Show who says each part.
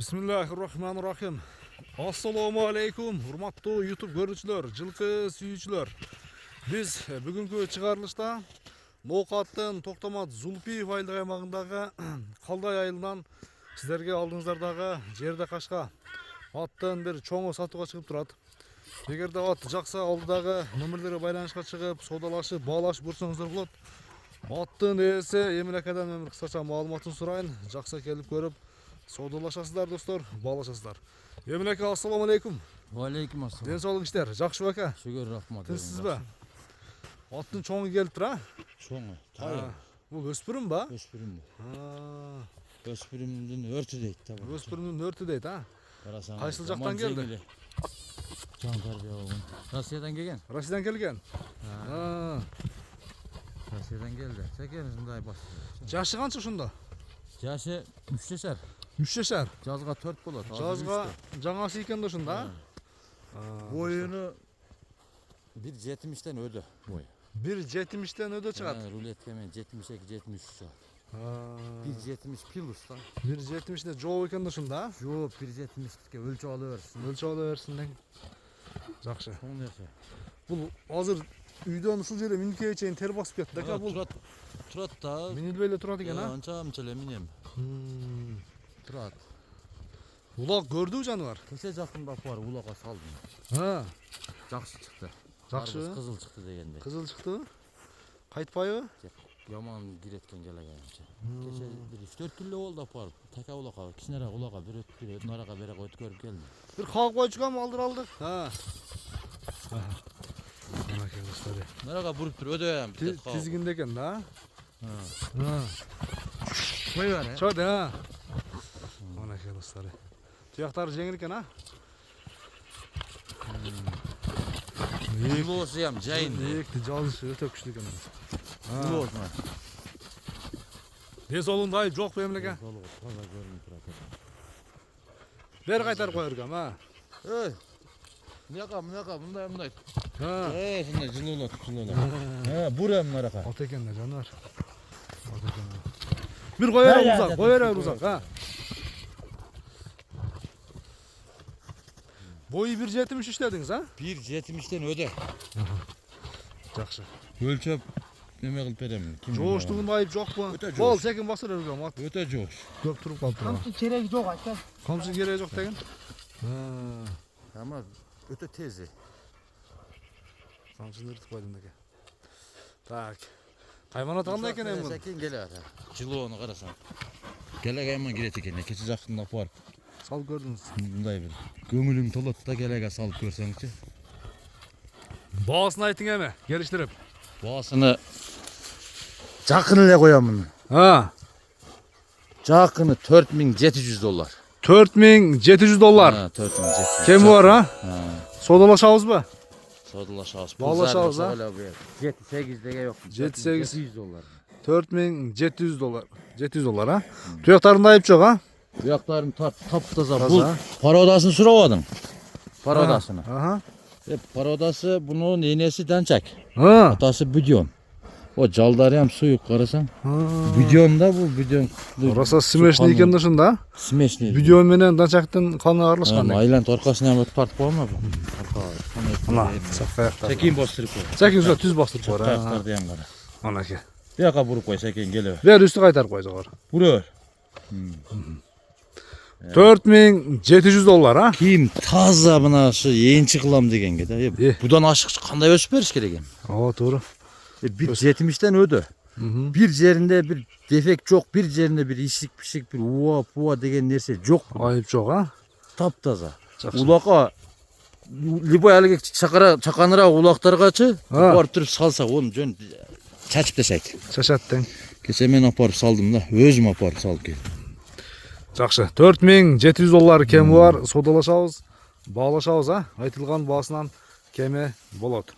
Speaker 1: Bismillahirrahmanirrahim. Assalamu alaikum, hurmattуу YouTube görүүчүлөр, жылкы сүйүүчүлөр. Biz бүгүнкү чыгарылышта Ноокаттын Токтомат Зулпиев айылдык аймагындагы Калдай айылынан сиздерге алдыңыздардагы жерде кашка аттын бир чоңу сатууга чыгып турат. Эгерде ат жакса, алдыдагы номерлерге байланышка чыгып, соодалашып, баалашып көрсөңүздөр болот. Аттын ээси эмнекеден мен кыскача маалыматын сурайын, жакса келип көрүп соодалашасыздар достор, баалашасыздар. Эмнеке, ассаламу алейкум.
Speaker 2: Алейкум ассалам.
Speaker 1: Ден соолук иштер, жакшы бака?
Speaker 2: Шүгүр рахмат.
Speaker 1: Тинчсизби? Аттын чоңу келип тур, а?
Speaker 2: Чоңу. Тайы.
Speaker 1: Бул өспүрүм ба?
Speaker 2: Өспүрүм. Өспүрүмдүн өртү дейт да.
Speaker 1: Өспүрүмдүн өртү дейт, а?
Speaker 2: Карасаң.
Speaker 1: Кайсыл жактан келди?
Speaker 2: Жан тарбия болгон. Россиядан келген.
Speaker 1: Россиядан келген.
Speaker 2: Россиядан келди. Секен ушундай бас.
Speaker 1: Жашы канча ушунда?
Speaker 2: Жашы 3 жашар.
Speaker 1: 3 жашар.
Speaker 2: Жазга 4 болот.
Speaker 1: Жазга жаңасы экен да ушунда.
Speaker 2: Боюну 1.70-тен өдө бою.
Speaker 1: 1.70-тен өдө чыгат.
Speaker 2: Рулетке мен 72-73 чыгат. 1.70 плюс да.
Speaker 1: 1.70-те жооп экен да ушунда.
Speaker 2: Жооп 1.70-ке өлчөп ала берсин.
Speaker 1: Өлчөп ала берсин дең. Жакшы.
Speaker 2: Чоң нерсе.
Speaker 1: Бул азыр үйдөн ушул жерге минкеге чейин тер басып кетти да. Бул
Speaker 2: турат да.
Speaker 1: минилбей эле турат экен, а?
Speaker 2: Анча эле минем. Турат.
Speaker 1: Улак көрдүбү жаныбар?
Speaker 2: Кесе жакындап бар, улакка салдым. Жакшы чыкты.
Speaker 1: Жакшы.
Speaker 2: Кызыл чыкты дегенде.
Speaker 1: Кызыл чыктыбы? Кайтпайбы?
Speaker 2: Яман киреткен келегенче. Кеше бир 3-4 күн эле болду апарып. Така улакка, кичинерээк улакка бир өтүп, нарага берек өткөрүп келдим.
Speaker 1: Бир кагып койчугам алдыралдык. Мына келиштер.
Speaker 2: Нарага буруп тур, өдөм.
Speaker 1: Тизгинде экен да.
Speaker 2: Кой бар,
Speaker 1: Чой да. Мына келиштер. Тияктары жеңил экен, а?
Speaker 2: Улоосу ям жайын.
Speaker 1: Экти жазышы өтө күчтүү экен.
Speaker 2: Улоосу.
Speaker 1: Ден соолугунда айып жокпу эмнеге?
Speaker 2: Солугу таза көрүнүп турат.
Speaker 1: Бери кайтарып коеркем, а?
Speaker 2: Мындай.
Speaker 1: Мындай
Speaker 2: жылуулат. Бурам нарага.
Speaker 1: От экен да жаныбар. От экен. Бир кой беребиз узак, а? Бою 1.70 иштедиңиз, а?
Speaker 2: 1.70-тен өдө.
Speaker 1: Жакшы.
Speaker 2: Өлчөп неме кылып берем.
Speaker 1: Жооштугунда айып жокпу? Бол, секин басыр өргөм ат.
Speaker 2: Өтө жоош.
Speaker 1: Көп туруп калыптыр.
Speaker 3: Камчы кереги жок айта.
Speaker 1: Камчы кереги жок деген?
Speaker 2: Ама өтө тези.
Speaker 1: Камчыны ыртып койдум деке. Так. Каймана кандай экен эми?
Speaker 2: Секин келе. Жылоону карасаң. Келеге айман кирет экен. Кече жакындап барып.
Speaker 1: Салып көрдүңүз.
Speaker 2: Мындай бир көңүлүң толот да келеге салып көрсөңчү.
Speaker 1: Баасын айтың эми, келиштирип.
Speaker 2: Баасыны жакын эле коёмун. Жакыны $4700.
Speaker 1: $4700.
Speaker 2: 4700.
Speaker 1: Кем бар, а? Соодалашабызбы?
Speaker 2: Соодалашабыз.
Speaker 1: Баалашабыз, а?
Speaker 2: 7-8 деге жок.
Speaker 1: $700. $4700. $700, а? Туяктарында айып жок, а?
Speaker 2: Туяктарын таптаза. Бул пародасын сурабадың. Пародасыны. Пародасы бунун энеси Данчак. Атасы Будён. О жалдары ham суюк карасаң. Будён да бул Будён.
Speaker 1: Раса смешный экен да ушунда.
Speaker 2: Смешный.
Speaker 1: Будён менен Данчактын каны аралашкан.
Speaker 2: Айлант оркасына өтүп тартып койма бу.
Speaker 1: Мына сакаяктар.
Speaker 2: Секин бастырып кой.
Speaker 1: Секин түз бастырып кой.
Speaker 2: Сакаяктарды ham кара.
Speaker 1: Анаке.
Speaker 2: Бияка буруп кой, секин келе.
Speaker 1: Бер үстү кайтарып кой жогору.
Speaker 2: Бурөр.
Speaker 1: $4700, а?
Speaker 2: Ким таза мына ушу энчи кылам дегенге да. Будан ашык кандай өсүп бериш керек эми?
Speaker 1: Ооба, туура.
Speaker 2: 1.70-тен өдө. Бир жеринде бир дефект жок, бир жеринде бир ишик, бир уа деген нерсе жок.
Speaker 1: Айып жок, а?
Speaker 2: Таптаза. Улакка любой алыгы чаканыраак улактаргачы барып туруп салса, оны жөн чачып ташайт.
Speaker 1: Чачат тең.
Speaker 2: Кече мен апарып салдым да, өзүм апарып салып келдим.
Speaker 1: Жакшы. $4700 кеми бар, соодалашабыз, баалашабыз, а? Айтылган баасынан кеми болот.